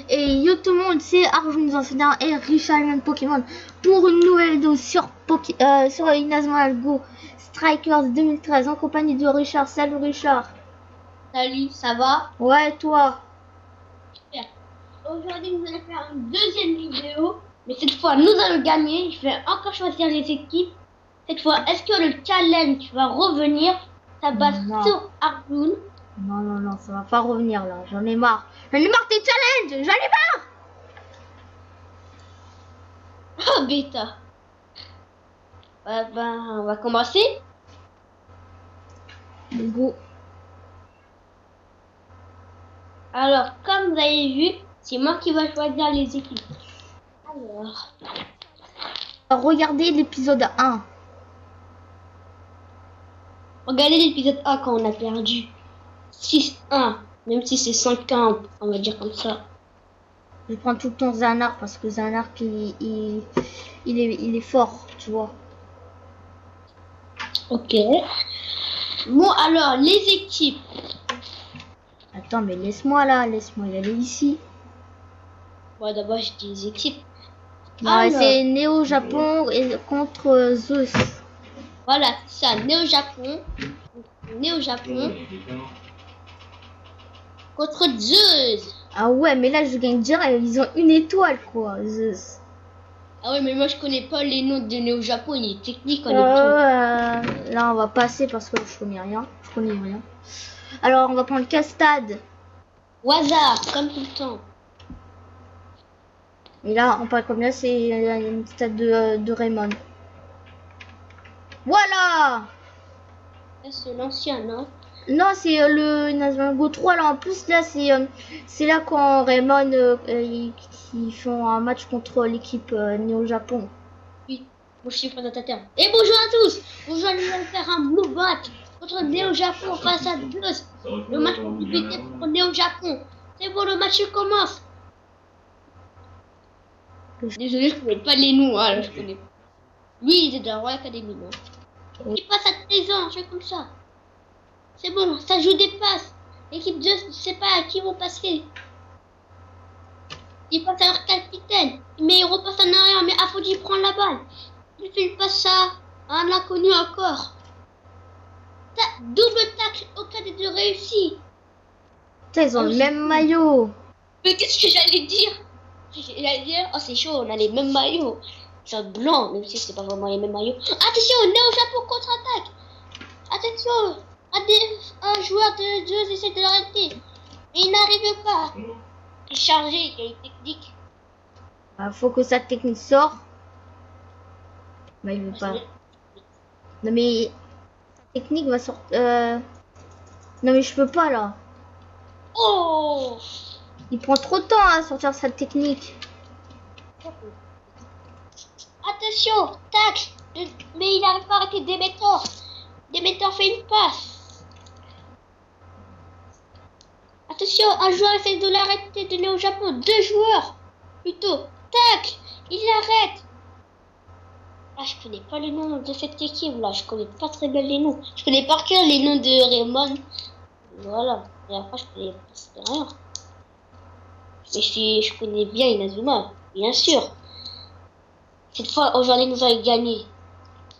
Et yo tout le monde, c'est Arjun Enseignant et Richard Pokémon pour une nouvelle dose sur Inazuma Algo Strikers 2013 en compagnie de Richard. Salut Richard. Salut, ça va? Ouais, toi? Super. Aujourd'hui, nous allons faire une deuxième vidéo, mais cette fois, nous allons gagner. Je vais encore choisir les équipes. Cette fois, est-ce que le challenge va revenir? Ça base sur Arjun. Non, ça va pas revenir là. J'en ai marre. J'en ai marre des challenges. J'en ai marre. Oh, bêta. On va commencer. Go. Alors, comme vous avez vu, c'est moi qui vais choisir les équipes. Alors, regardez l'épisode 1. Regardez l'épisode 1 quand on a perdu 6-1. Même si c'est 5-1, on va dire comme ça. Je prends tout le temps Zanark parce que Zanark il est fort, tu vois. Ok. Bon, alors, les équipes. Attends, mais laisse-moi y aller ici. Bon, d'abord, je dis les équipes. C'est Néo Japon et contre Zeus. Voilà, c'est ça, Néo Japon contre Zeus. Ah ouais, mais là je gagne direct, ils ont une étoile quoi, Zeus. Ah ouais, mais moi je connais pas les noms de Néo Japon, il est technique en là on va passer parce que je connais rien. Alors on va prendre Castade. Au hasard, comme tout le temps. Et là on parle combien? C'est une stade de Raymond. Voilà. C'est l'ancien, non? Non, c'est le Inazuma Go 3 là. En plus là, c'est là quand Raymond ils font un match contre l'équipe Néo Japon. Oui, moi je suis présentateur. Et bonjour à tous. Aujourd'hui, on va faire un blue match contre Néo Japon face à Zeus. Le match compliqué pour Néo Japon. C'est bon, le match commence. Désolé, je connais pas les noms. Hein, je connais. Lui, il est de la Royal Academy. Il passe à 13 ans, je fais comme ça. C'est bon, ça joue des passes. L'équipe 2 ne sait pas à qui vont passer. Ils passent à leur capitaine. Mais ils repassent en arrière. Mais Aphrodite prend la balle. Il passe ça à un inconnu encore. Double tacle au cas des deux réussis. Ils ont le même maillot. Mais qu'est-ce que j'allais dire? Oh c'est chaud, on a les mêmes maillots. C'est blanc, même si c'est pas vraiment les mêmes maillots. Attention, Néo Japon contre-attaque. Attention, un joueur de Zeus essaie de l'arrêter. Mais il n'arrive pas. Il est chargé, il y a une technique. Faut que sa technique sorte. Mais il veut pas. Non mais sa technique va sortir. Non mais je peux pas là. Oh! Il prend trop de temps à sortir sa technique. Attention, tac. Mais il n'arrive pas à arrêter Démétor. Démétor fait une passe. Attention, un joueur essaie de l'arrêter de Néo Japon. Deux joueurs, plutôt. Tac, il l'arrête. Ah, je connais pas le nom de cette équipe là. Je connais pas très bien les noms. Je connais par cœur les noms de Raymond. Voilà. Et après, je connais pas rien. Mais je connais bien Inazuma, bien sûr. Cette fois, aujourd'hui, nous allons gagner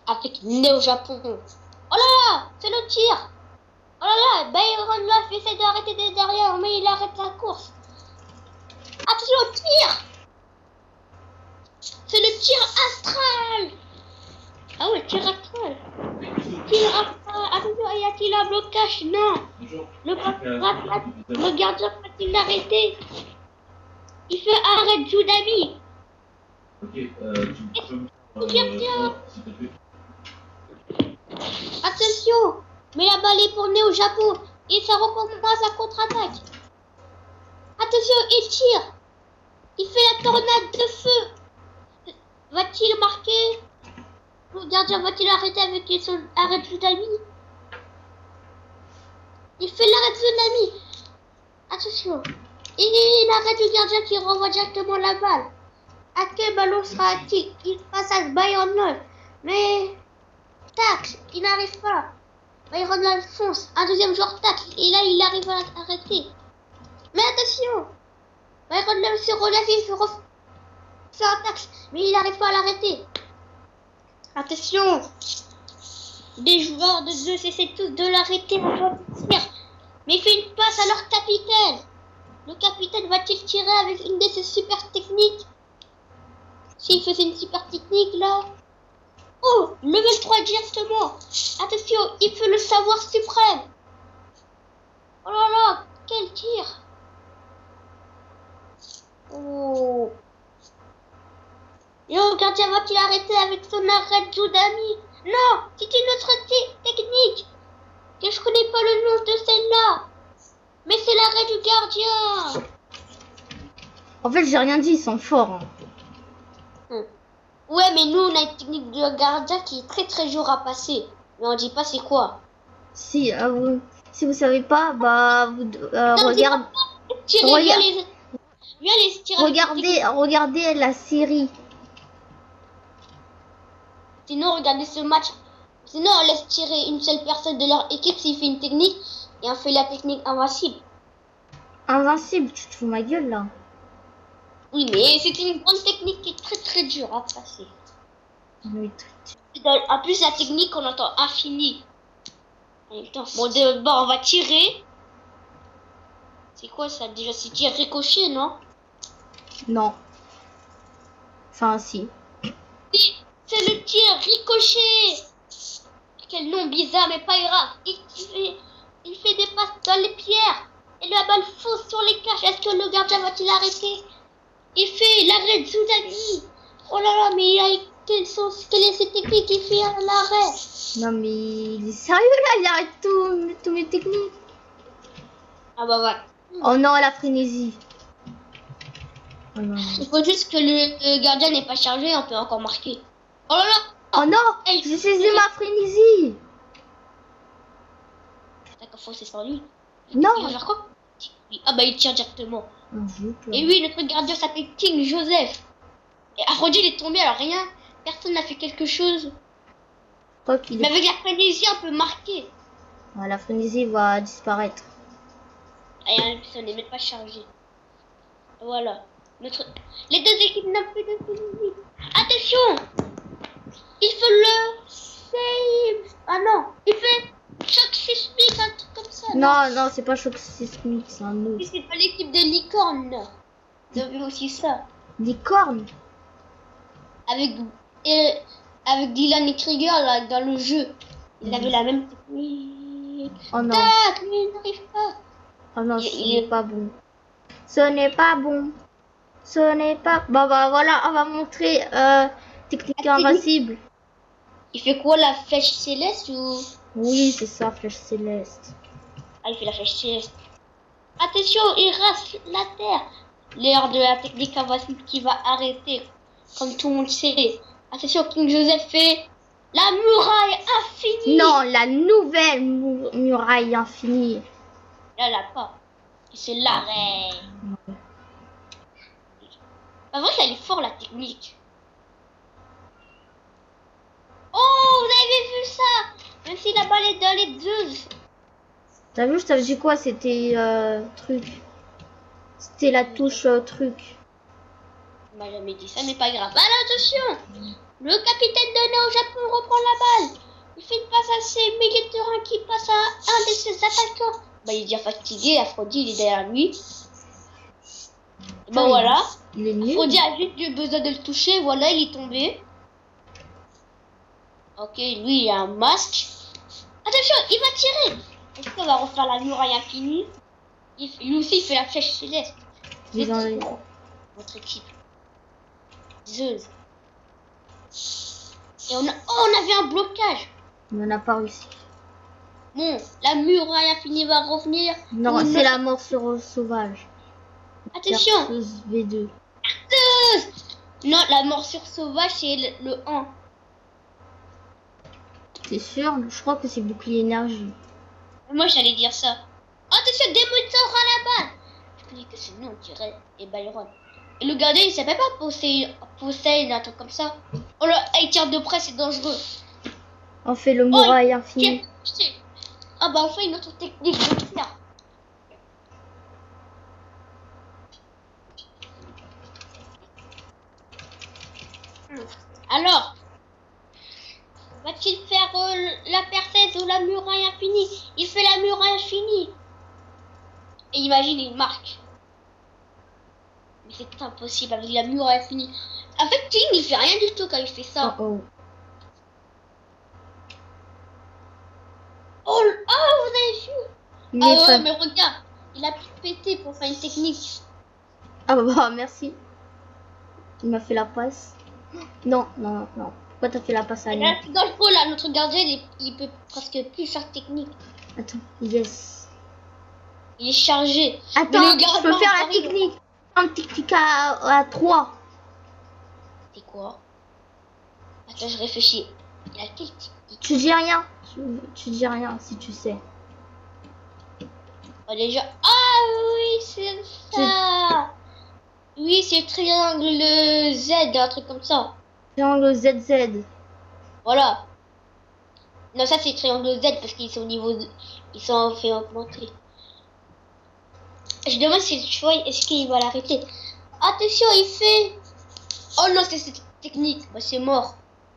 avec Néo Japon. Oh là là, c'est le tir. Oh là là, Byron Love essaie d'arrêter derrière, mais il arrête la course. Attention au tir. C'est le tir astral. Ah ouais, tir astral. Attention, y a-t-il un blocage? Non. Le gardien va-t-il l'arrêter? Il fait arrêt Judami. Attention, mais la balle est pour Néo Japon et ça recommence à contre-attaque. Attention, il tire. Il fait la tornade de feu. Va-t-il marquer? Le gardien va-t-il arrêter avec son arrêt Judami? Il fait l'arrêt Tsunami. Attention. Il arrête le gardien qui renvoie directement la balle. À quel ballon sera-t-il? Il passe à Byron Love. Mais tac, il n'arrive pas. Byron Love fonce. Un deuxième joueur tac. Et là, il arrive à l'arrêter. Mais attention, Byron se relève, il veut faire un taxe, mais il n'arrive pas à l'arrêter. Attention, des joueurs de Zeus essaient tous de l'arrêter avant de tirer. Mais il fait une passe à leur capitaine. Le capitaine va-t-il tirer avec une de ses super techniques? S'il faisait une super technique là. Oh, level 3 directement. Attention, il fait le savoir suprême. Oh là là, quel tir. Oh. Et le gardien va-t-il arrêter avec son arrêt Judami? Non, c'est une autre technique. Que je connais pas le nom de celle-là. Mais c'est l'arrêt du gardien. En fait, j'ai rien dit, ils sont forts. Hein. Ouais, mais nous, on a une technique de gardien qui est très très dur à passer. Mais on dit pas c'est quoi. Si vous savez pas, bah vous regardez. Viens les tirer. Regardez la série. Sinon, regardez ce match. Sinon, on laisse tirer une seule personne de leur équipe s'il fait une technique et on fait la technique invincible. Invincible, tu te fous ma gueule là. Oui, mais c'est une grande technique qui est très très dure à passer. Oui. En plus, la technique, on entend infini. Bon, d'abord, on va tirer. C'est quoi ça déjà? C'est tir ricochet, non? Non. Enfin, si. C'est le tir ricochet. Quel nom bizarre, mais pas grave. Il fait des passes dans les pierres. Et la balle fonce sur les cages. Est-ce que le gardien va-t-il arrêter? Il fait l'arrêt de Zoudani. Oh là là, mais quelle est cette technique? Il fait un arrêt. Non, mais il est sérieux là, il arrête tous mes techniques. Ah bah ouais. Oh non, la frénésie. Oh non. Il faut juste que le gardien n'est pas chargé, on peut encore marquer. Oh là là. Oh non, Hey, j'ai saisi ma frénésie. D'accord, faut c'est sans lui. Non. Il va faire quoi? Ah bah il tire directement. Oh, Et oui, notre gardien s'appelle King Joseph. Et Aphrodite il est tombé, alors rien. Personne n'a fait quelque chose. Mais avec la frénésie, on peut marquer. Ah, la frénésie va disparaître. Et on n'est même pas chargé. Voilà. Les deux équipes n'ont plus de frénésie. Attention! Il fait le save. Ah non, il fait choc sismique, un truc comme ça. Non, c'est pas choc sismique, c'est un autre. C'est pas l'équipe des licornes. Vous avez aussi ça. Licorne? Avec Dylan et Krieger là, dans le jeu. Ils avaient la même technique. Oh non. Tac, mais il n'arrive pas. Oh non, ce n'est pas bon. Ce n'est pas bon. Ce n'est pas... Bah voilà, on va montrer technique invincible. Il fait quoi, la flèche céleste ou... Oui, c'est ça, flèche céleste. Ah, il fait la flèche céleste. Attention, il rase la terre. L'heure de la technique invincible qui va arrêter. Comme tout le monde sait. Attention, King Joseph fait la muraille infinie. Non, la nouvelle muraille infinie. Là, là, pas. C'est l'arrêt. En vrai, elle est fort la technique. Oh, vous avez vu ça? Même si la balle est dans les deux. T'as vu, je t'avais dit quoi? C'était truc. C'était la touche truc. On m'a jamais dit ça, mais pas grave. Alors attention, le capitaine de Neo Japon reprend la balle. Il fait une passe à ses milieux de terrain qui passe à un de ses attaquants. Bah, il est déjà fatigué, Aphrodite, il est derrière lui. Bah voilà. Il est nul. Aphrodite a juste eu besoin de le toucher, voilà, il est tombé. Ok, lui, il a un masque. Attention, il va tirer. Est-ce qu'on va refaire la muraille infinie? Lui aussi, il fait la flèche céleste. Votre équipe. Zeus. Et on avait un blocage. On n'en a pas réussi. Bon, la muraille infinie va revenir. Non, c'est la mort sur sauvage. Attention. Versus V2. Non, la morsure sauvage, c'est le 1. T'es sûr? Je crois que c'est bouclier énergie. Moi, j'allais dire ça. Attention, Demon sort à la balle. Je connais que ce nom, on dirait. Et Byron. Et le gardien, il s'appelle pas Poseidon, un truc comme ça. Oh là, il tire de près, c'est dangereux. On fait le muraille infini. Ah bah, on fait une autre technique de tir. Alors, va-t-il faire la percée ou la muraille infinie? Il fait la muraille infinie. Et imagine, il marque. Mais c'est impossible avec la muraille infinie. En fait, Tim, il fait rien du tout quand il fait ça. Oh. Oh, vous avez vu? Mais Ah ouais, ça- mais regarde, il a pu péter pour faire une technique. Ah bah merci. Il m'a fait la passe. Non. Pourquoi t'as fait la passe à Et lui? là, dans le pot, là, notre gardien, il peut presque plus faire technique. Attends, yes. Il est chargé. Attends, Mais le je gardien, peux faire la arrive. technique. Un technique à 3. C'est quoi? Attends, je réfléchis. Il a quelle technique? Tu dis rien. Tu dis rien si tu sais. Oh, déjà. Ah oui, c'est ça. Oui, c'est triangle Z, un truc comme ça. Triangle ZZ. Voilà. Non, ça c'est triangle Z parce qu'ils sont au niveau de... Ils sont fait augmenter. Je demande si le choix, est-ce qu'il va l'arrêter? Attention, il fait... Oh non, c'est cette technique. Bah, c'est mort.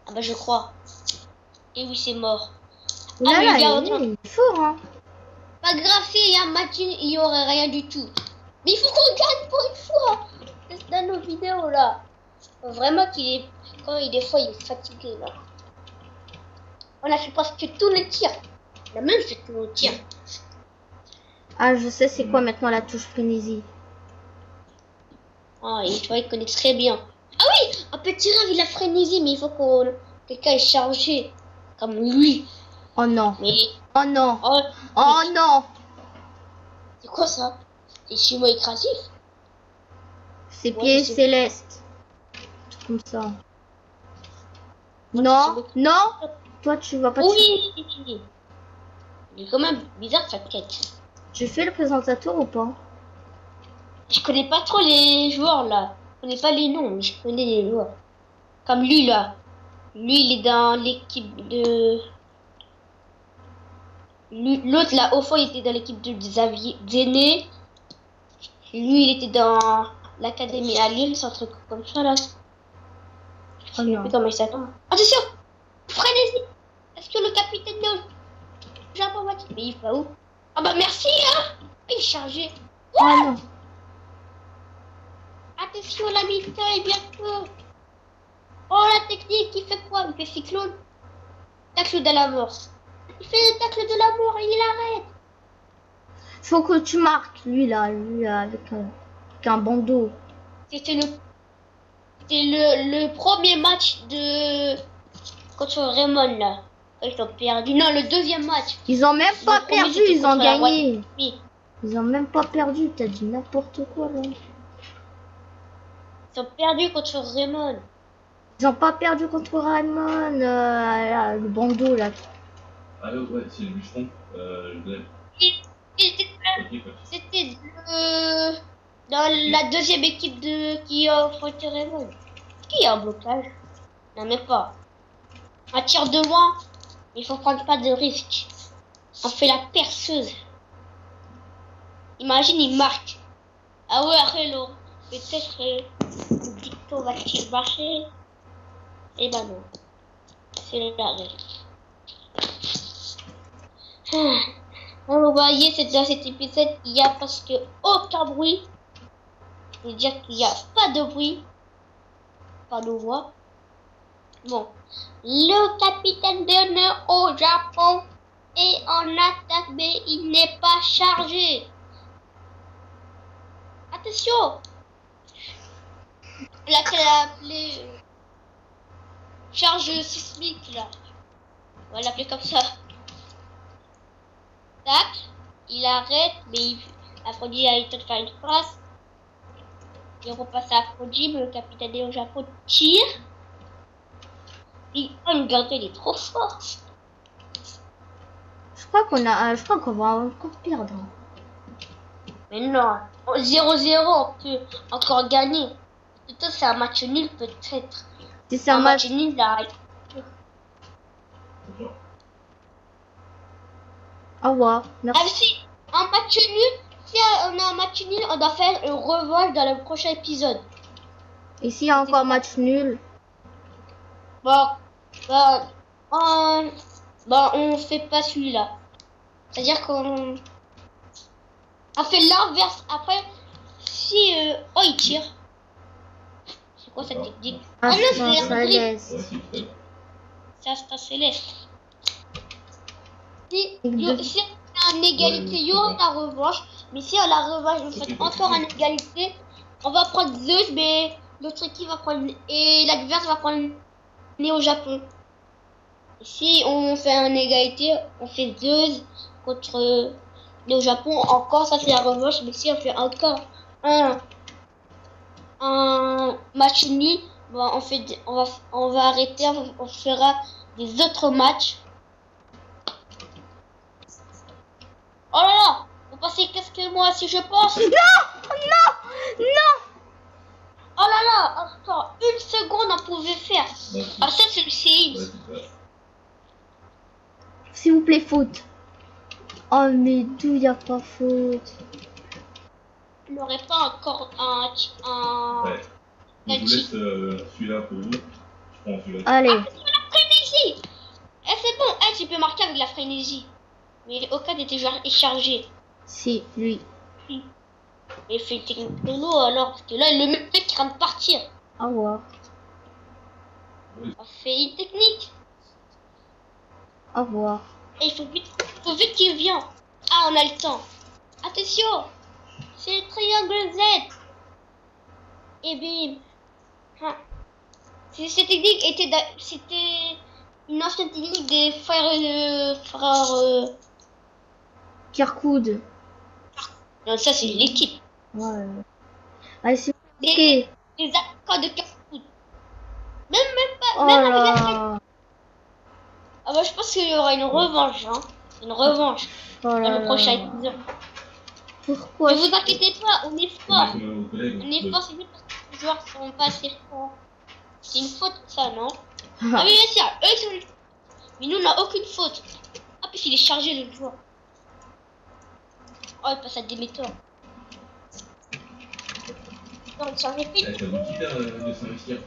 Ah bah, je crois. Et oui, c'est mort. Là, mais là, le gardien... il est fort, hein. Pas grave, s'il y a un match, il y aurait rien du tout. Mais il faut qu'on gagne pour une fois. C'est dans nos vidéos, là. Vraiment qu'il est... Quand il, des fois, il est fatigué, là. On a fait presque tous les tirs. On a même fait tous les tirs. Ah, je sais c'est quoi maintenant la touche frénésie. Ah, et tu vois, il connaît très bien. Ah oui, un petit rêve, il a frénésie, mais il faut que quelqu'un est chargé. Comme lui. Oh non. Mais... Oh non. Oh, Oh non. c'est quoi ça? C'est sumo écrasif? C'est Ouais, pieds c'est- célestes. Truc comme ça. Ouais, Non. c'est Non. Toi, tu vas pas te... Oui, il est quand même bizarre sa tête. Tu fais le présentateur ou pas? Je connais pas trop les joueurs là. Je connais pas les noms, mais je connais les joueurs. Comme lui là. Lui, il est dans l'équipe de... L'autre là, au fond, il était dans l'équipe de Xavier Zéné. Lui, il était dans l'académie à Lille, c'est un truc comme ça là. Oh non. Comment il s'attend? Attention! Frénésie! Est-ce que le capitaine de Japon va dire? Mais il va où? Ah bah merci hein! Il est chargé. Oh non. Attention, la mi-temps est bientôt. Oh, la technique, il fait quoi? Il fait cyclone. Tacle de la mort. Il fait le tacle de la mort, il arrête. Faut que tu marques lui là avec un bandeau. C'était le premier match de contre Raymond là. Ils ont perdu. Non, le deuxième match. Ils ont même pas Le premier, perdu, c'était ils ont contre la gagné. Oui. Ils ont même pas perdu, t'as dit n'importe quoi là. Ils ont perdu contre Raymond. Ils ont pas perdu contre Raymond, là, le bandeau là. Allô, ouais, c'est le bûcheron. Je voulais. C'était dans la deuxième équipe qui a affronté Raymond. Qui a un blocage? Non, même pas. Un tir de loin, il faut prendre pas de risque. On fait la perceuse. Imagine, il marque. Ah ouais, hello. Peut-être le dicto va-t-il marcher? Eh ben non. C'est la règle. Vous voyez, dans cet épisode, il y a presque aucun bruit. Je veux dire qu'il n'y a pas de bruit. Pas de voix. Bon. Le capitaine d'honneur au Japon est en attaque, mais il n'est pas chargé. Attention! Là, qu'elle a appelé charge sismique, là. On va l'appeler comme ça. Tac. Il arrête, mais Aphrodite a eu le temps de faire une passe. Il repasse à Aphrodite, mais le capitaine est au Japon tire. Et, oh, le gardien, il est trop fort. Je crois qu'on va encore perdre. Mais non, 0-0, on peut encore gagner. Plutôt, c'est un match nul, peut-être. Si c'est un match... nul, là. Au revoir, Ah, merci. si, un match nul, si on a un match nul, on doit faire un revanche dans le prochain épisode. Ici, il y a encore match nul. Bah, bah, on, on fait pas celui-là. C'est-à-dire qu'on on fait l'inverse. Après, si oh il tire. C'est quoi cette technique? Ah, non, c'est un c'est Céleste. Ouais, c'est très. ça, c'est un céleste. Si Et deux. si on a une égalité, il y aura la revanche. Mais si à la revanche, vous faites encore une égalité, on va prendre Zeus, mais l'autre équipe va prendre et l'adverse va prendre Néo Japon. Et si on fait une égalité, on fait Zeus contre Néo Japon. Encore, ça c'est la revanche. Mais si on fait encore un match nul, bon, on va arrêter, on fera des autres matchs. Oh là là, vous pensez qu'est-ce que moi si je pense? Non, non, non. Oh là là, attends, une seconde on pouvait faire. Ouais, Ah ça c'est le CX. c'est ça. S'il vous plaît, faute. Oh, mais d'où y a pas faute? Il n'aurait pas encore un Ouais. Je vous laisse celui-là pour vous. Je prends celui-là. Allez. Ah, c'est la frénésie. Eh c'est bon, eh, tu peux marquer avec la frénésie. Mais au cas était chargé. Si, lui. Et fait une technique de l'eau alors, parce que là le mec qui vient de partir. Au revoir. On fait une technique. Au revoir. Et il faut vite qu'il vienne. Ah, on a le temps. Attention, c'est le triangle Z. Et bim. Ah. Cette technique c'était une ancienne technique des frères. Kirkoud. Non, ça c'est l'équipe. Ouais. Allez, c'est ok. Les attaquants de Carrefour. Même pas. Oh Même avec la frénésie. là. Ah bah je pense qu'il y aura une revanche. Hein. Une revanche. Oh Dans là le prochain là. épisode. Pourquoi Ne vous inquiétez pas, on est fort. On On est fort, c'est juste parce que les joueurs sont pas assez forts. C'est une faute ça, non? Ah oui, bien sûr, eux ils sont les... Mais nous on n'a aucune faute. Ah puis il est chargé le joueur. Oh il passe à Démétor. Non, il est chargé vite. Ça vous dit de s'investir.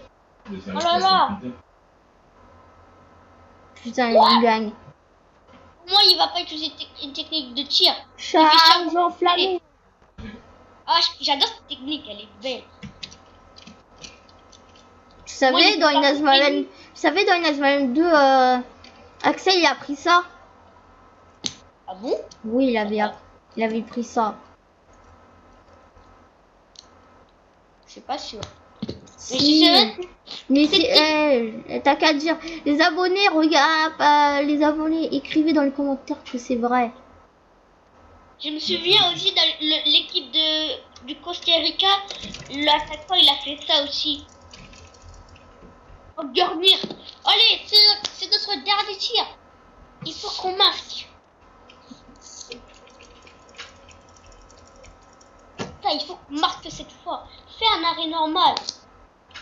Oh là là. Putain, il gagne. Moi il va pas utiliser une technique de tir. Charge enflammé. Ah j'adore cette technique, elle est belle. Tu savais, Moi, il dans parle Inazuma de Land... Tu savais, dans Inazuma Land 2, Axel, il a pris ça. Ah bon? Oui, il avait pris ça. Je suis pas sûr. Mais Si. tu sais, Mais c'est... t'as qu'à dire. Les abonnés, regarde, les abonnés, écrivez dans les commentaires que c'est vrai. je me souviens aussi dans l'équipe du Costa Rica, l'attaquant il a fait ça aussi. Oh, dormir. Allez, c'est notre dernier tir. Il faut qu'on marque. Putain, il faut qu'on marque cette fois. Fais un arrêt normal.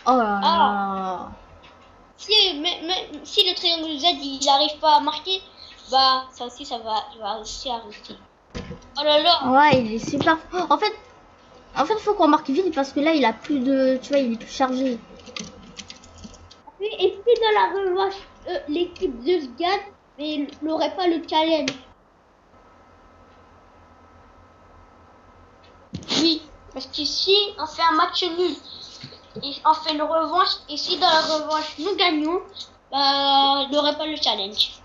Oh là là. Si le triangle Z il n'arrive pas à marquer, bah ça aussi il va aussi arrêter. Oh là là. Ouais, il est super. En fait, faut qu'on marque vite parce que là, il a plus de. Tu vois, il est plus chargé. Et si dans la revanche, l'équipe de gagne, mais il n'aurait pas le challenge. Oui, parce qu'ici, on fait un match nul. Et on fait une revanche. Et si dans la revanche, nous gagnons, bah, il n'aurait pas le challenge.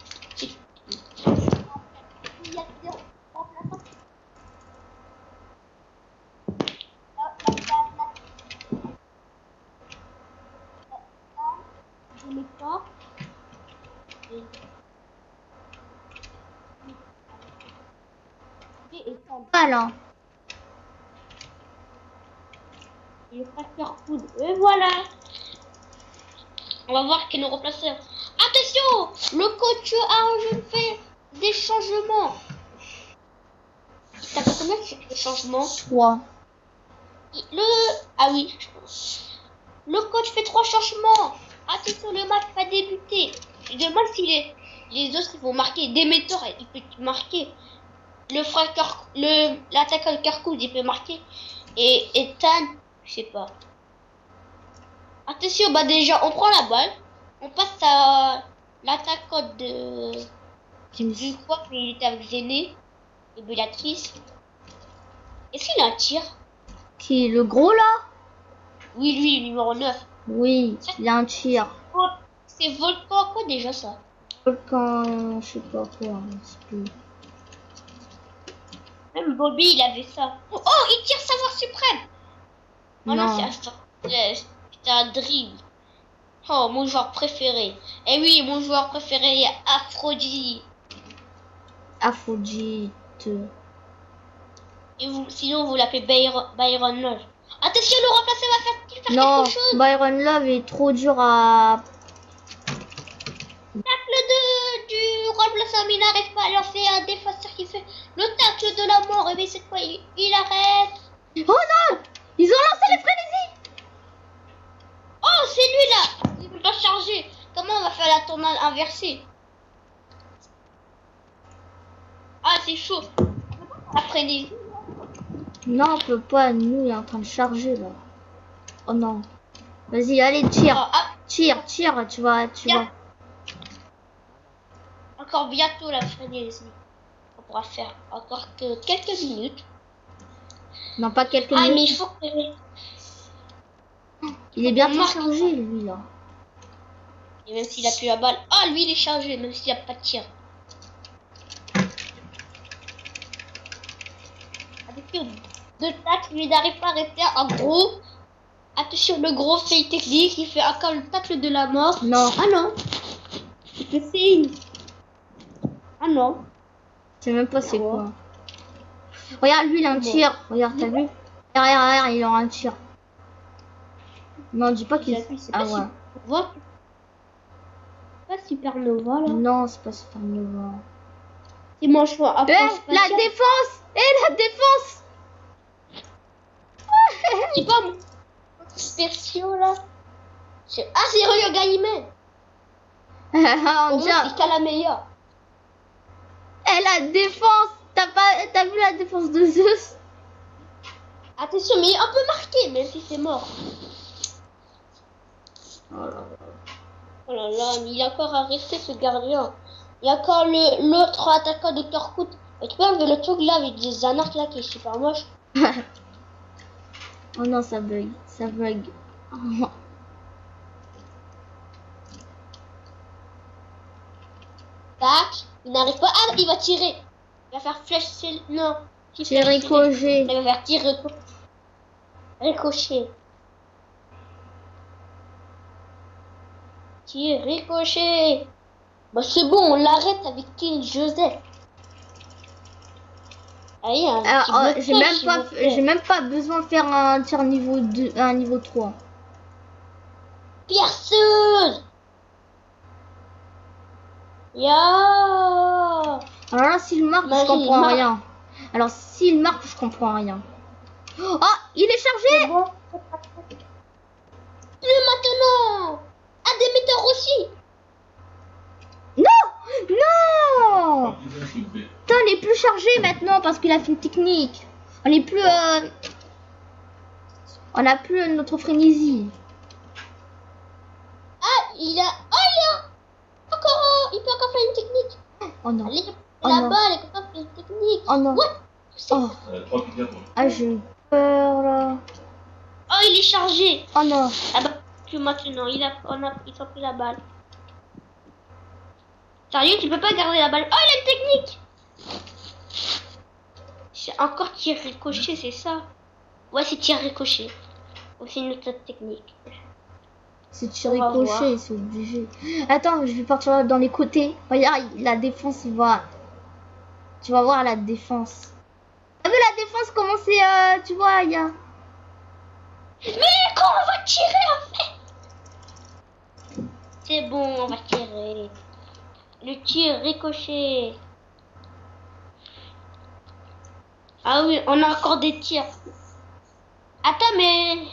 Voilà. Et le facteur food. Et voilà. On va voir quel est nos remplaçants. Attention, le coach a fait des changements. T'as pas combien de changements? 3. Ah oui. Le coach fait 3 changements. Attention, le match va débuter. Je demande si les autres ils vont marquer. Démétor, il peut marquer. Le frère l'attaquant de Carcoud, il peut marquer. Et Tan, je sais pas. Attention, bah déjà, on prend la balle. On passe à l'attaquant de... James. Du quoi, mais il était avec Zéné et Bellatrice. Est-ce qu'il a un tir? Qui est le gros là? Oui, lui, le numéro 9. Oui, il a un tir. Oh, c'est Volcan quoi déjà ça? Volcan, je sais pas quoi, je sais plus. Même Bobby, il avait ça. Oh, il tire savoir suprême. Oh non, Non. c'est un dribble. Oh, mon joueur préféré. Eh oui, mon joueur préféré est Aphrodite. Aphrodite. Et vous, sinon, vous l'appelez Byron Lodge. Attention, le remplacer va faire Non, quelque chose. Byron Love est trop dur à... Tacle du remplaçant, mais il n'arrive pas à lancer un défenseur qui fait le tacle de la mort. Et mais cette fois, il arrête. Oh non! Ils ont lancé les frénésies! Oh, c'est lui là. Il peut pas charger. Comment on va faire la tournade inversée? Ah, c'est chaud. Après les... Non, on peut pas, nous, il est en train de charger là. Oh non. Vas-y, allez, tire. Oh, ah, Tire, tu vas, Tiens. encore bientôt la frénésie. On pourra faire encore que quelques minutes. Non, pas quelques Ah, mais minutes. il faut que... Il est bientôt Marque. chargé, lui, là. Et même s'il a plus la balle... Ah, lui, il est chargé, même s'il n'y a pas de tir. Avec deux tacles, lui n'arrive pas à arrêter un gros... Attention, le gros fail technique, il fait encore le tacle de la mort. Non. Ah non. Il fait signe. Ah non. Je sais même pas c'est quoi. Regarde, lui, il a un tir. Regarde, t'as vu? Derrière, il aura un tir. Non, dis pas qu'il... Ah ouais. Supernova. Pas Supernova, là. Non, c'est pas Supernova. C'est mon choix. Eh, la défense! Eh, la défense! C'est pas mon spéciaux, là. Ah, c'est Rio Gaïmen. On Au dirait... moins, c'est qu'à la meilleure. Eh, la défense! T'as vu la défense de Zeus? Attention, mais on peut marquer, même si c'est mort. Oh là là. Oh là là, mais il a encore à rester ce gardien. Il y a encore l'autre attaquant de Torkut. Et tu peux enlever le truc là avec des anarches là qui est super moche. Oh non, ça bug. Ça bug. Oh. Tac, il n'arrive pas. Ah, il va tirer. Il va faire flèche. Non. J'ai ricochet. Il va faire tirer. Ricochet. Tir, ricochet. Bah c'est bon, on l'arrête avec King Joseph. Allez, Alors, j'ai même pas besoin de faire un tir niveau 2, un niveau 3. Perceuse. Ya. Alors là, s'il marque, je comprends marque. rien. Alors, s'il marque, je comprends rien. Oh, il est chargé! Bon. Plus maintenant. Ah, des metteurs aussi. Non! Partisan, s'il vous plaît. Putain, on est plus chargé maintenant parce qu'il a fait une technique. On est plus... On a plus notre frénésie. Ah, il a encore il peut encore faire une technique. Oh non. Allez, Oh la non. balle, elle peut pas faire une technique. Oh non. What? Oh, 3 piquets, toi. ah, j'ai eu peur là. Oh, il est chargé. Oh non. Ah bah, que maintenant, ils ont pris la balle. Sérieux, tu peux pas garder la balle. Oh, il a une technique. C'est encore tir ricochet, c'est ça? Ouais, c'est tir ricochet. Oh, c'est une autre technique. C'est tir On va ricochet, c'est obligé. Attends, je vais partir dans les côtés. Regarde, la défense, il va... Tu vas voir la défense. T'as vu la défense, comment c'est... tu vois, il y a... Mais quand on va tirer, en fait? C'est bon, on va tirer. Le tir ricochet. Ah oui, on a encore des tirs. Attends, mais...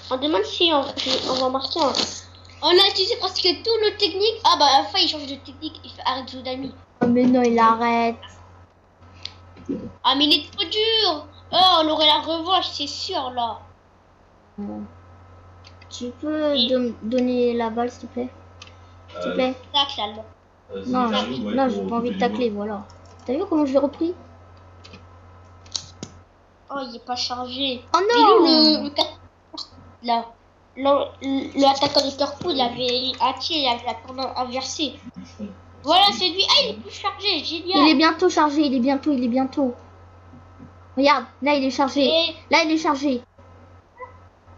On demande si on va marquer. On a utilisé presque tout nos techniques. Ah bah à la fin il change de technique. Il fait arrête Zodami. Oh, mais non, il arrête. Ah mais il est trop dur. Oh, on aurait la revanche, c'est sûr là. Tu peux Oui. me donner la balle, s'il te plaît? S'il te plaît? Tacle, allemand. Non, non, j'ai pas envie de tacler, voilà. T'as vu comment je l'ai repris? Oh, il est pas chargé. Oh Mais non! lui, là, l'attaquant de Turku, il avait un tir, il avait la tournure inversée. Voilà, c'est lui. Ah, il est plus chargé, génial. Il est bientôt chargé, il est bientôt. Regarde, là il est chargé. Et Là il est chargé.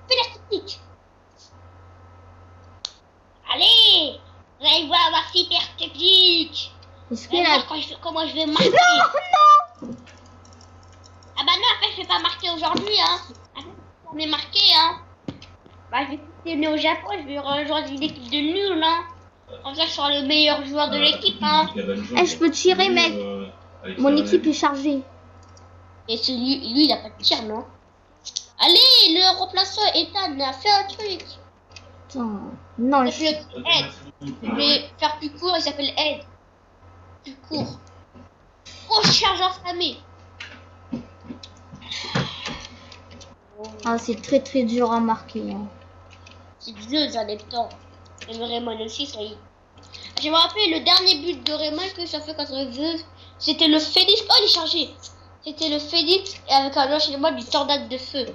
fais la technique. Allez, vous allez voir ma super technique. Est-ce Vous que allez là... voir comment je vais marquer. Non! Ah bah non, en fait, je vais pas marquer aujourd'hui, hein. On est marqué, hein. Bah, je vais quitter au Japon, je vais rejoindre une équipe de nuls, hein. Comme ça, je serai le meilleur joueur de l'équipe, hein. Eh, je peux tirer, mec. Mon équipe est chargée. Et lui, il a pas de tir, non? Allez, le remplaçant Ethan a fait un truc. Putain. Non, Il s'appelle Ed. Je vais faire plus court, il s'appelle Ed. Plus court. Oh, charge inflammée. Ah, c'est très dur à marquer. Hein. C'est vieux en même temps. Et le Raymond aussi, ça y est. Je me rappelle le dernier but de Raymond que ça fait contre vieux. C'était le Phoenix. Oh, il est chargé. C'était le Phoenix et avec un enchaînement du tornade de feu.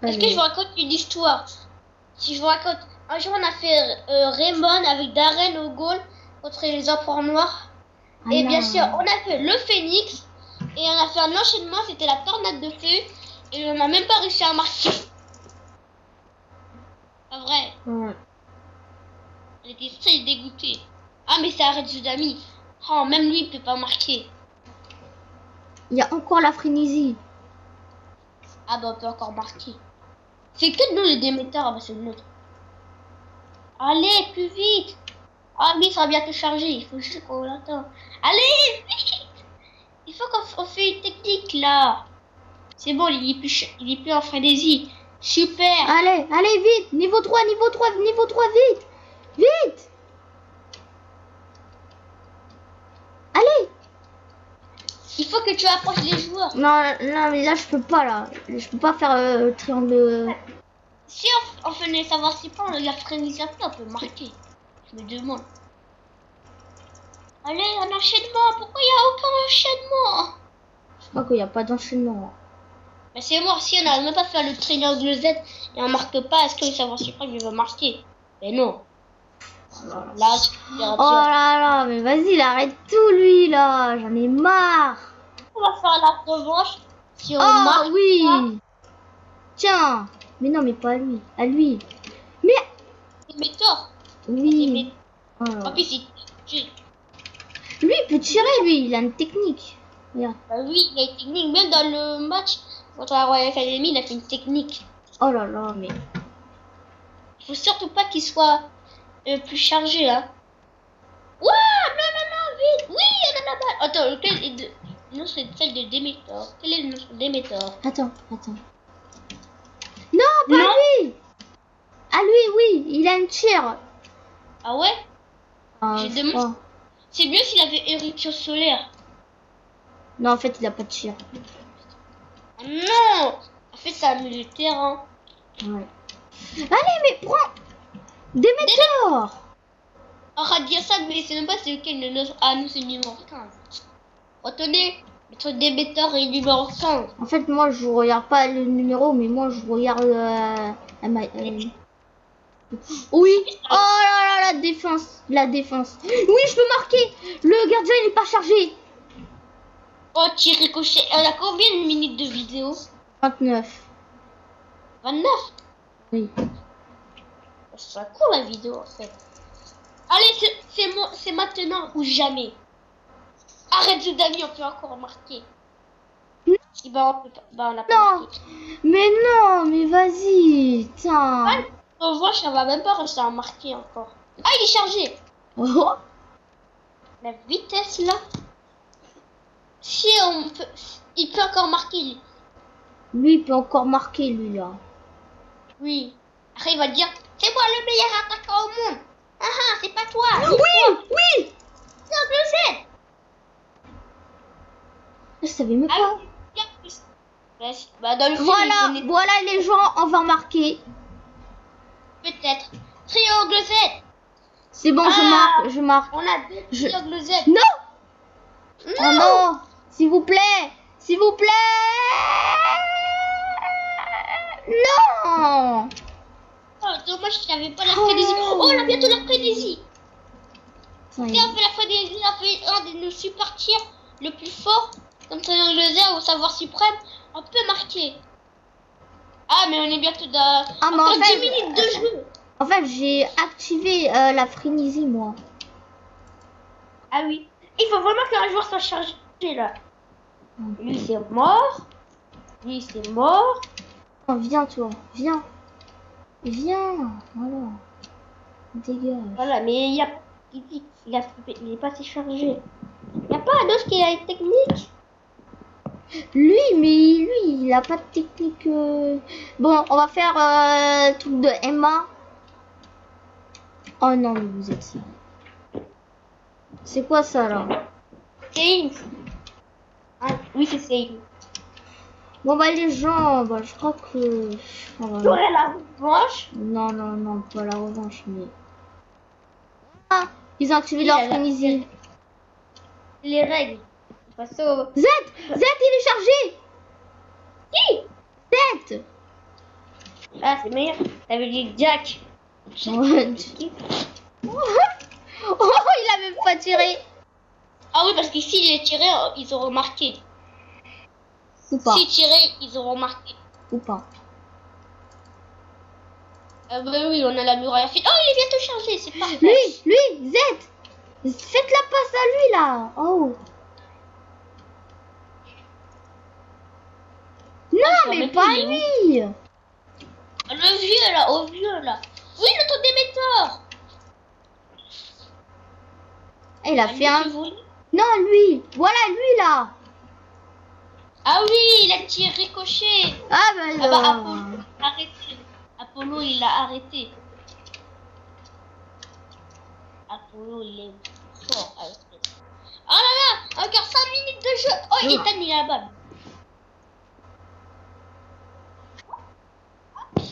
Est-ce que je vous raconte une histoire? Si je vous raconte, un jour on a fait Raymond avec Darren au goal contre les enfants noirs. Ah Et non. bien sûr, on a fait le Phoenix et on a fait un enchaînement, c'était la tornade de feu et on n'a même pas réussi à marquer. Pas vrai, Ouais. on était très dégoûtés. Ah mais c'est Arrête Zudami. Oh, même lui il peut pas marquer. Il y a encore la frénésie. Ah bah on peut encore marquer. C'est que de nous les démetteurs, ah bah c'est le nôtre. Allez, plus vite. Ah lui il sera bientôt chargé, il faut juste qu'on l'attende. Allez, vite. Il faut qu'on fait une technique là. C'est bon, il est plus en frénésie. Super. Allez, vite. Niveau 3, vite. Vite. Allez. Il faut que tu approches les joueurs. Non, mais là, je peux pas, là. Je peux pas faire triangle... Si on venait savoir si pas, la frénésie après, on peut marquer. Je me demande. Allez, un enchaînement. Pourquoi il n'y a aucun enchaînement? Je crois qu'il n'y a pas d'enchaînement. Mais c'est mort, si on n'arrive même pas à faire le triangle Z et on marque pas, est-ce que le savoir si pas, il va marquer? Mais non. Là, Oh là là, mais vas-y, il arrête tout, lui, là. J'en ai marre. on va faire la revanche si on Oh, marque. oui. Pas. Tiens. Mais non, mais pas à lui. À lui. Mais... Mais tort. Oui. Oh là là. En plus, Lui, il peut tirer, lui. Il a une technique. Regarde. bah oui, il a une technique. Même dans le match contre la Royal Academy, il a fait une technique. Oh là là, mais... Il faut surtout pas qu'il soit plus chargé, hein. Ouah, non, vite. Oui, on a la balle. Attends, lequel est de... Non, c'est celle de Demetor. Quel est notre Demetor? Attends. Non, pas Non. lui. À lui, oui. Il a une tir. Ah ouais? Ah, J'ai je demandé- crois. C'est mieux s'il avait éruption solaire. Non, en fait, il a pas de tir. Oh non. En fait, c'est un milieu de terrain. Ouais. Allez, mais prends des météores. On va dire ça, mais c'est même pas c'est lequel le nôtre. Ah, nous, c'est le numéro 15. Retenez, notre Demetor est numéro 15. En fait, moi, je regarde pas le numéro, mais moi, je regarde... Oui. Oh là là, la défense. Oui, je peux marquer. Le gardien, il est pas chargé. Oh, tir ricochet. Elle a combien de minutes de vidéo? 29. 29. Oui. C'est pas cool la vidéo en fait. Allez, c'est maintenant ou jamais. Arrête Zudami, on peut encore marquer. Et bah, on a pas Non. marqué. Mais non, mais vas-y. Tiens. Ah, on voit, ça va même pas rester à marquer encore. Ah, il est chargé. Oh. La vitesse là. Si on peut, il peut encore marquer lui. Lui, il peut encore marquer, lui, là. Oui. Après, il va dire, c'est moi le meilleur attaquant au monde. Ah ah, c'est pas toi. Oui. C'est un bleu. Je savais même pas. Bah, dans le film, Voilà les gens, on va marquer. Peut-être. Triangle Z. C'est bon, je marque. On a deux triangles Z. Non! Non. Oh non! S'il vous plaît! S'il vous plaît! Non! Oh, dommage, je n'avais pas la frénésie. Oh, on a bientôt la frénésie. Ça y Si est. on fait la frénésie, on fait un de nos super tirs le plus fort, comme triangle Z ou savoir suprême, on peut marquer. Ah, mais on est bientôt dans... Ah, mais encore en fait- 10 minutes de jeu. En fait, j'ai activé la frénésie, moi. Ah oui. Il faut vraiment qu'un joueur soit chargé là. Lui, c'est mort. Lui, c'est mort. Oh, viens, toi. Viens. Viens. Voilà. Dégage. Voilà, mais il est pas assez chargé. Il n'y a pas un autre qui a une technique. Lui, il a pas de technique. Bon, on va faire le truc de Emma. Oh non, mais vous êtes sérieux. C'est quoi ça, là? C'est ah, oui, c'est Sane. Bon, bah, les gens, bah, je crois que... Oh, voilà. J'aurai la revanche. Non, pas la revanche, mais... Ah, ils ont activé Il leur a la- frénésie. Les règles. Passe au... Z, il est chargé. Si. Z. Ah, c'est meilleur. Ça veut dire Jack. Ouais. Oh, il a même pas tiré. Ah oui, parce que s'il est tiré, ils auront marqué. Ou pas, S'il tirait, ils auront marqué. ou pas. Bah oui, on a la muraille. Oh, il est bientôt chargé, c'est parfait. Lui, Z. Faites la passe à lui, là. Oh. Non, je mais remets pas plus, il est lui. Le vieux là, au vieux là. Oui, le ton d'émetteur. Il a Ah, fait un... lui, vous- Non, lui. Voilà, lui, là. Ah oui, il a tiré ricochet. Ah, bah, Ah bah, Apollo, arrêtez. Apollo, il l'a arrêté. Apollo, il est fort. Arrêtez. Oh là là, encore 5 minutes de jeu. Oh, il est mis la balle.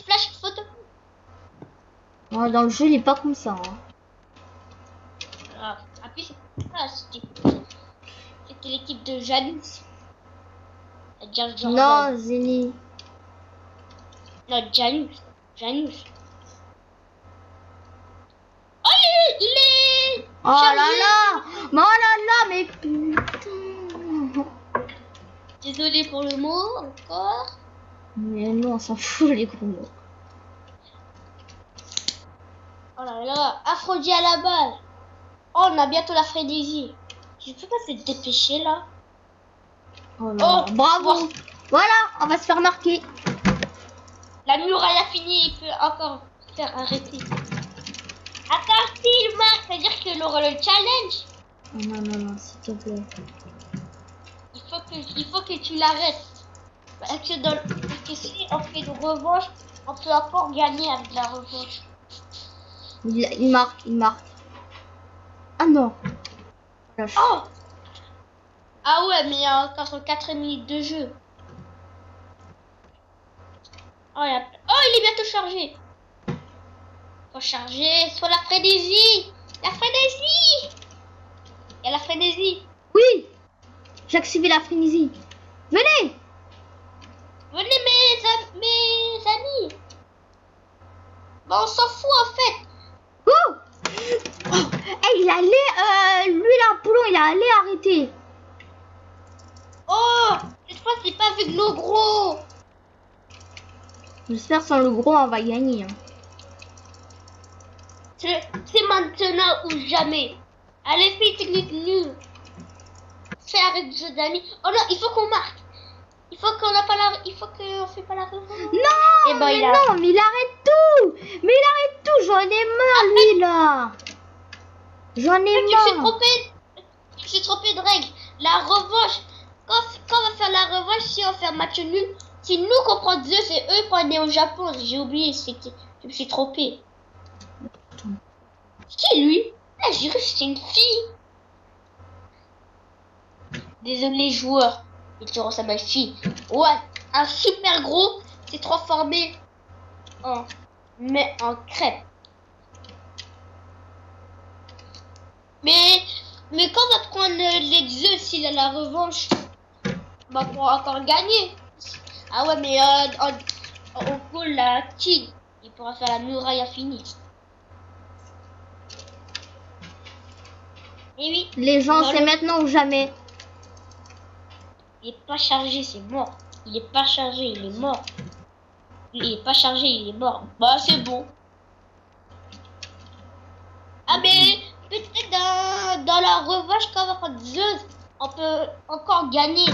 Flash photo. Oh, dans le jeu, il est pas comme ça. Hein. Ah, appuie sur ah, c'était l'équipe de Janus. Non, Zélie. Non, Janus. Janus. Oh, il est... Oh là chargé. là. Mais oh là là, mais putain. Désolé pour le mot, encore. Mais non, on s'en fout, les gros mots. Oh là là, Aphrodite à la balle. Oh, on a bientôt la frénésie. Je peux pas se dépêcher là. Oh là là. Oh, Bravo. bon. Voilà, on va se faire marquer. La muraille a fini, il peut encore se faire arrêter. Attends, s'il marque, c'est-à-dire qu'il aura le challenge. Oh non, s'il te plaît. Il faut que tu l'arrêtes. Parce que si on fait une revanche, on peut encore gagner avec la revanche. Il marque. Ah non. Lâche. Oh! Ah ouais, mais il y a encore 4 minutes de jeu. Oh, il est bientôt chargé. Faut charger, soit la frénésie. La frénésie. Il y a la frénésie. Oui. J'ai activé la frénésie. Venez. Venez mes amis. Bon, on s'en fout en fait. Oh. Hey, il allait, lui là, Poulon, il allait arrêter. Oh, cette fois c'est pas avec nos gros. J'espère sans le gros, on va gagner. Hein. C'est maintenant ou jamais. Allez, fais technique nulle. Fais arrêt de jeu d'amis. Oh non, il faut qu'on marque. Il faut qu'on fait pas la revanche. Non, Eh ben, mais non, mais il arrête tout. Mais il arrête tout, j'en ai marre, lui, là. J'en ai Tu t'es marre. trompé. Tu t'es trompé de règle. La revanche. Quand on va faire la revanche, si on fait un match nul, c'est nous qu'on prend 2, c'est eux qu'on est au Japon. J'ai oublié, je me suis trompé. Qui est lui? Ah, j'ai cru que c'était une fille. Désolé joueur. Il te ressemble à une fille. Ouais, un super gros. C'est transformé en mais en crêpe. Mais quand on va prendre les œufs, s'il a la revanche, on va pouvoir encore gagner. Ah ouais, mais on coule la king. Il pourra faire la muraille infinie. Et oui. Les gens, Dans c'est le- maintenant ou jamais. Il est pas chargé, c'est mort. Il est pas chargé, il est mort. Il est pas chargé, il est mort. Bah c'est bon. Ah mais peut-être dans la revanche quand on va prendre Zeus, on peut encore gagner.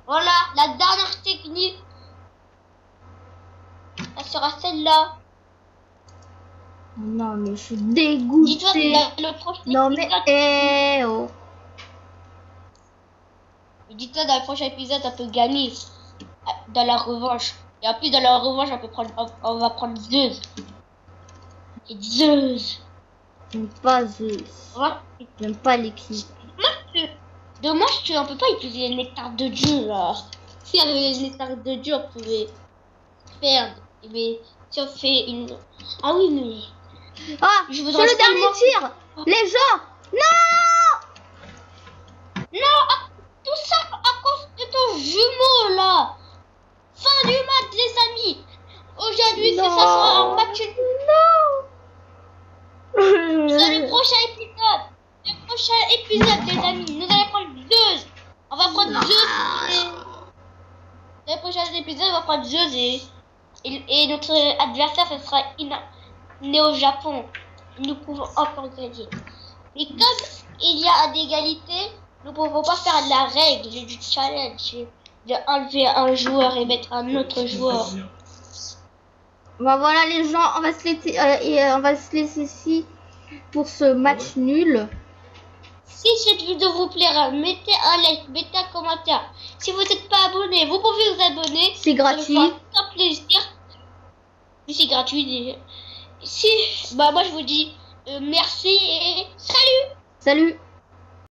Voilà, la dernière technique. Ça sera celle-là. Non, mais je suis Dis-toi dégoûtée. que le prochain Non, mais épisode, oh. dis-toi dans le prochain épisode, on peut gagner dans la revanche. Et en plus dans la revanche, on va prendre Zeus. Et Zeus. J'aime pas Zeus. Voilà. J'aime pas l'équipe. Dommage qu'on peut pas utiliser le nectar de Dieu là. Si avec le nectar de Dieu on pouvait faire. Mais si on fait une. Ah oui mais. Ah, Je c'est voudrais le dernier tellement- tir. Les gens. Non. Non, tout ça à cause de ton jumeau là. Fin du match les amis. Aujourd'hui ça sera un match. C'est le prochain épisode. Le prochain épisode les amis. Nous allons prendre Zeus. On va prendre Zeus. Dans le prochain épisode on va prendre Zeus et notre adversaire ce sera né au Japon. Nous pouvons encore gagner. Mais comme il y a d'égalité, nous ne pouvons pas faire la règle du challenge de enlever un joueur et mettre un autre joueur. Bon, voilà les gens, on va se laisser on va se laisser ici pour ce match nul. Si cette vidéo vous plaira, mettez un like, mettez un commentaire. Si vous n'êtes pas abonné, vous pouvez vous abonner. C'est gratuit. Ça me fera un plaisir. Oui, c'est gratuit. Si, bah moi je vous dis merci et salut. Salut.